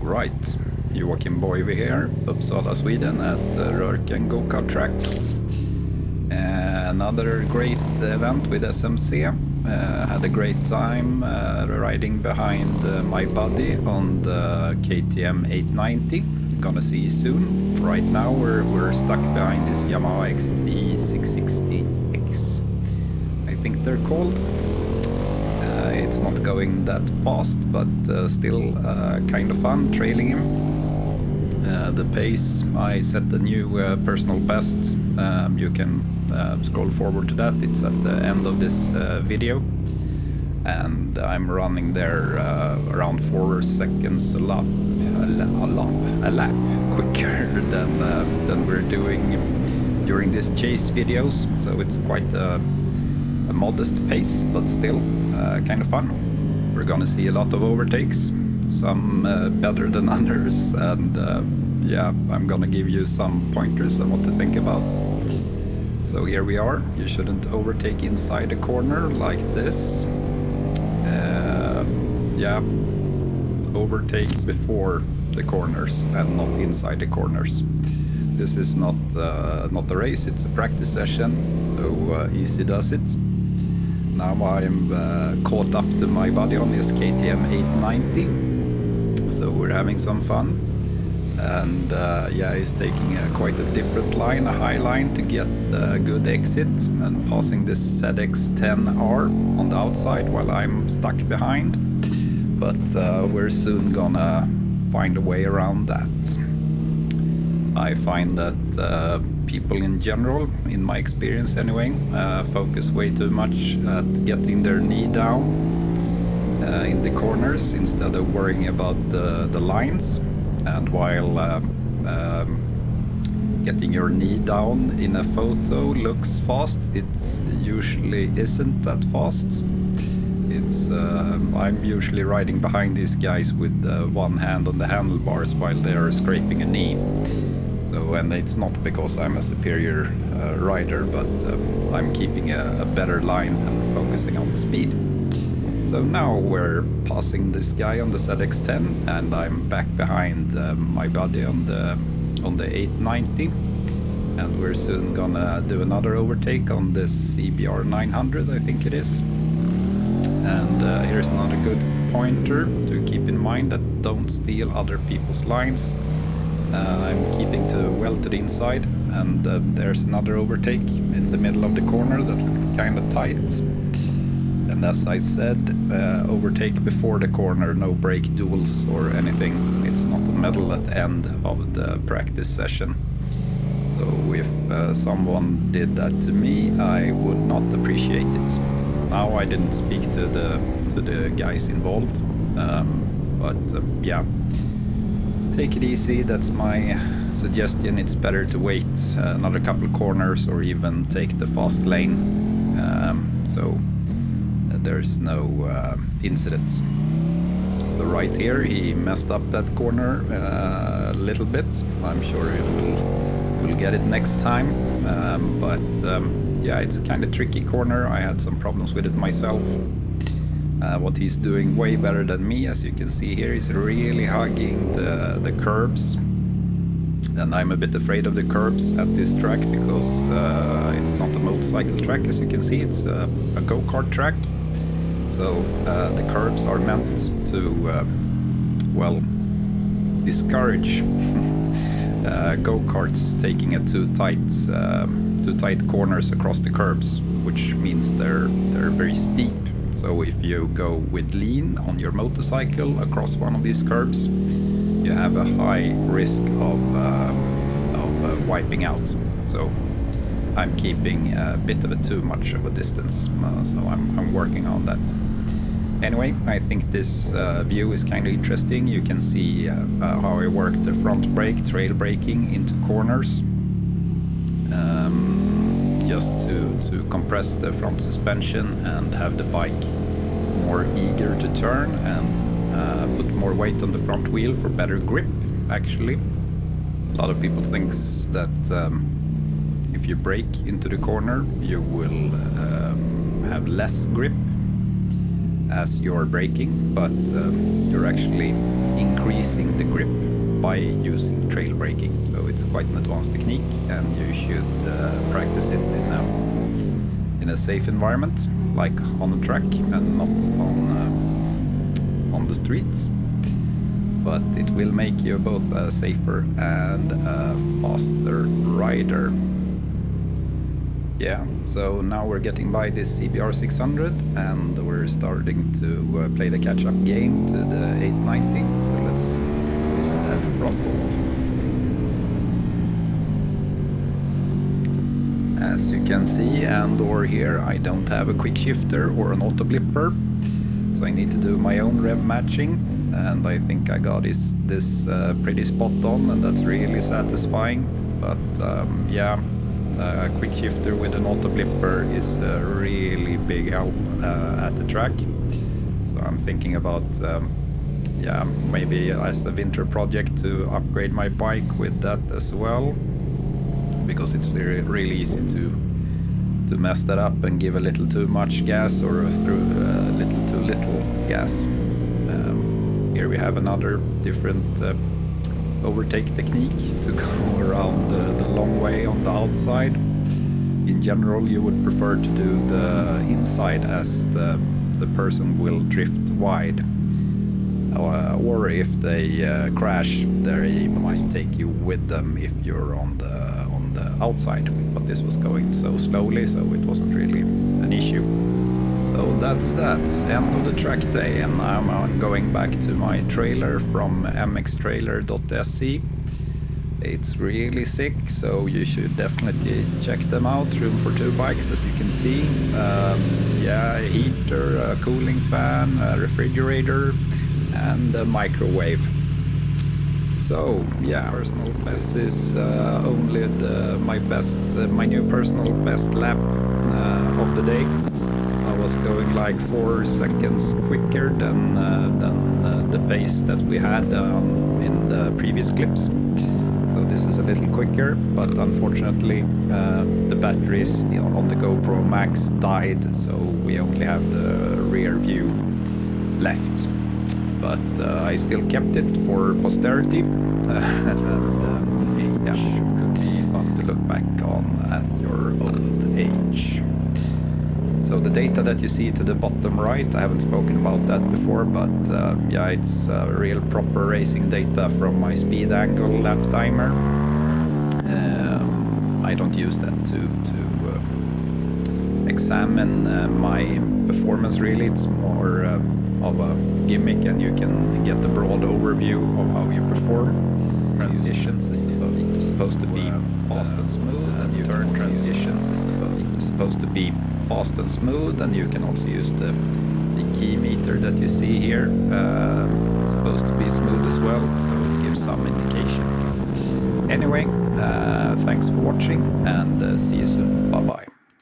Right, Joakim Boive here, Uppsala, Sweden at Rörken Go-Kart Track. Another great event with SMC. Had a great time riding behind my buddy on the KTM 890. Gonna see soon. Right now we're stuck behind this Yamaha XT660X, I think they're called. It's not going that fast, but still kind of fun trailing him. The pace, I set the new personal best. You can scroll forward to that, it's at the end of this video. And I'm running there around 4 seconds a lap quicker than we're doing during this chase videos. So it's quite a modest pace, but still kind of fun. We're gonna see a lot of overtakes, some better than others, and yeah, I'm gonna give you some pointers on what to think about. So here we are. You shouldn't overtake inside a corner like this. Yeah, overtake before the corners and not inside the corners. This is not a race, it's a practice session, so easy does it. Now I'm caught up to my buddy on his KTM 890, so we're having some fun. And yeah, he's taking quite a different line, a high line, to get a good exit and passing this ZX10R on the outside while I'm stuck behind. But we're soon gonna find a way around that. I find that people in general, in my experience anyway, focus way too much at getting their knee down in the corners instead of worrying about the lines. And while getting your knee down in a photo looks fast, it usually isn't that fast. It's I'm usually riding behind these guys with one hand on the handlebars while they're scraping a knee. So, and it's not because I'm a superior rider, but I'm keeping a better line and focusing on speed. So now we're passing this guy on the ZX10, and I'm back behind my buddy on the 890, and we're soon gonna do another overtake on this CBR 900, I think it is. And here's another good pointer to keep in mind, that don't steal other people's lines. I'm keeping well to the inside, and there's another overtake in the middle of the corner that looked kind of tight. And as I said, overtake before the corner, no brake duels or anything. It's not a medal at the end of the practice session. So if someone did that to me, I would not appreciate it. Now I didn't speak to the guys involved, but yeah. Take it easy, that's my suggestion. It's better to wait another couple of corners or even take the fast lane, so there's no incidents. So right here he messed up that corner a little bit. I'm sure he will get it next time, but yeah, it's a kind of tricky corner. I had some problems with it myself. What he's doing way better than me, as you can see here, he's really hugging the curbs, and I'm a bit afraid of the curbs at this track because it's not a motorcycle track, as you can see, it's a go-kart track. So the curbs are meant to well, discourage go-karts taking it too tight corners across the curbs, which means they're very steep. So if you go with lean on your motorcycle across one of these curbs, you have a high risk of wiping out. So I'm keeping a bit of too much of a distance, so I'm working on that. Anyway, I think this view is kind of interesting. You can see how I work the front brake, trail braking into corners, just to compress the front suspension and have the bike more eager to turn, and put more weight on the front wheel for better grip, actually. A lot of people think that if you brake into the corner, you will have less grip as you're braking, but you're actually increasing the grip by using trail braking. So it's quite an advanced technique, and you should practice it in a safe environment, like on a track and not on the streets. But it will make you both a safer and a faster rider. Yeah, so now we're getting by this CBR 600 and we're starting to play the catch-up game to the 890. So let's twist that throttle. As you can see and or hear, I don't have a Quickshifter or an auto blipper, so I need to do my own rev matching, and I think I got this pretty spot on, and that's really satisfying. But yeah, a Quickshifter with an auto blipper is a really big help at the track. So I'm thinking about yeah, maybe as a winter project to upgrade my bike with that as well, because it's really easy to mess that up and give a little too much gas or through a little too little gas. Here we have another different overtake technique to go around the long way on the outside. In general, you would prefer to do the inside, as the person will drift wide. Or if they crash, they might take you with them if you're on the outside. But this was going so slowly, so it wasn't really an issue. So that's that, end of the track day, and now I'm going back to my trailer from mxtrailer.se. It's really sick, so you should definitely check them out. Room for 2 bikes, as you can see. Yeah, a heater, a cooling fan, a refrigerator, and a microwave. So yeah, personal best is only my new personal best lap of the day. I was going like 4 seconds quicker than the pace that we had in the previous clips. So this is a little quicker, but unfortunately the batteries on the GoPro Max died, so we only have the rear view left. But I still kept it for posterity, and yeah, it could be fun to look back on at your old age. So the data that you see to the bottom right, I haven't spoken about that before, but yeah, it's real proper racing data from my Speedangle Laptimer. I don't use that to examine my performance really. It's more of a gimmick, and you can get a broad overview of how you perform. Transitions is supposed to be fast and smooth, and you turn transitions is supposed to be fast and smooth, and you can also use the key meter that you see here, supposed to be smooth as well, so it gives some indication. Anyway, thanks for watching, and see you soon. Bye bye.